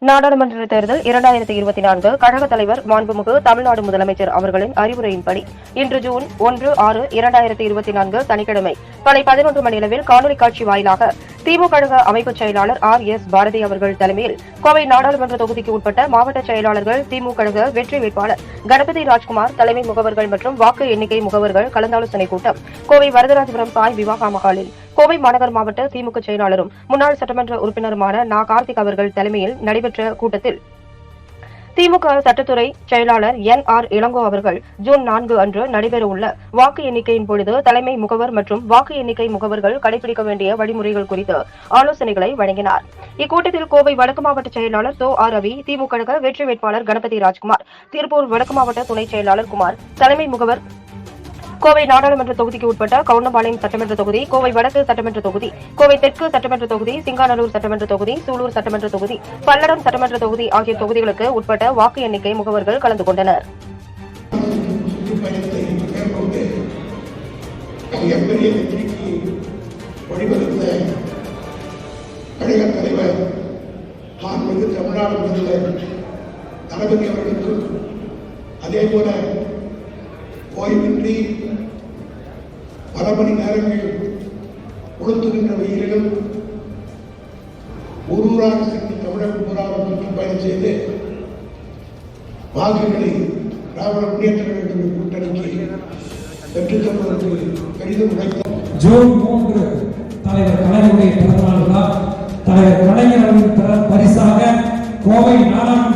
நாடாளுமன்ற தேர்தல் 2024 கழக தலைவர் மாண்புமிகு தமிழ்நாடு முதலமைச்சர் அவர்களின் அறிவுரையின்படி இன்று ஜூன் 1/6/2024 சனிக்கிழமை காலை 11 மணியளவில் காணொலி காட்சி வாயிலாக திமுக கழக அமைப்புச் செயலாளர் R.S. பாரதி அவர்கள் தலைமையில் கோவை நாடாளுமன்ற தொகுதிக்கு உட்பட்ட மாவட்ட செயலாளர்கள், திமுக கழக வெற்றி வேட்பாளர் கணபதி ராஜ்குமார், தலைமை முகவர்கள் மற்றும் வாக்கு எண்ணிக்கை முகவர்கள் கலந்தாலோசனை கூட்டம் கோவை வரதராஜபுரம் சாய் விவாகா மகாலில் கோவை மாநகர் மாவட்ட திமுக செயலாளரும் முன்னாள் சட்டமன்ற உறுப்பினருமான கார்த்திக் அவர்கள் தலைமையில் நடைபெற்ற கூட்டத்தில் திமுக சட்டத்துறை செயலாளர் N.R. இளங்கோ அவர்கள் ஜூன் 4 அன்று நடைபெறவுள்ள வாக்கு எண்ணிக்கையின் பொழுது தலைமை முகவர் மற்றும் வாக்கு எண்ணிக்கை முகவர்கள் கடைபிடிக்க வேண்டிய வழிமுறைகள் குறித்து ஆலோசனைகளை வழங்கினார். இக்கூட்டத்தில் கோவை வடக்கு மாவட்ட செயலாளர் சோ ஆர் ரவி, திமுக கழக வெற்றி வேட்பாளர் கணபதி ராஜ்குமார், திருப்பூர் வடக்கு மாவட்ட துணை செயலாளர் குமார், தலைமை முகவர் கோவை நாடாளுமன்ற தொகுதிக்கு உட்பட்ட கவுண்டம்பாளையம் சட்டமன்ற தொகுதி, கோவை வடக்கு சட்டமன்ற தொகுதி, கோவை தெற்கு சட்டமன்ற தொகுதி, சிங்காநல்லூர் சட்டமன்ற தொகுதி, சூலூர் சட்டமன்ற தொகுதி, பல்லடம் சட்டமன்ற தொகுதி ஆகிய தொகுதிகளுக்கு உட்பட்ட வாக்கு எண்ணிக்கை முகவர்கள் கலந்து கொண்டனர். அதேபோல ஓய்வின்றி பல மணி நேரங்கள் கொளுத்துகின்ற வெயிலிலும் ஊராக சென்று தமிழகம் ஊராக சுற்றுப்பயணம் செய்து வாக்குகளை திராவிட முன்னேற்ற வேண்டும் கூட்டணிக்கு பெற்றுத் தருவதற்கு பெரிதும் உழைத்தார். ஜூன் 3 தலைவர் கலைஞருடைய பிறந்தநாள் விழா. தலைவர் கலைஞர் பரிசாக கோவை நாடாளுமன்ற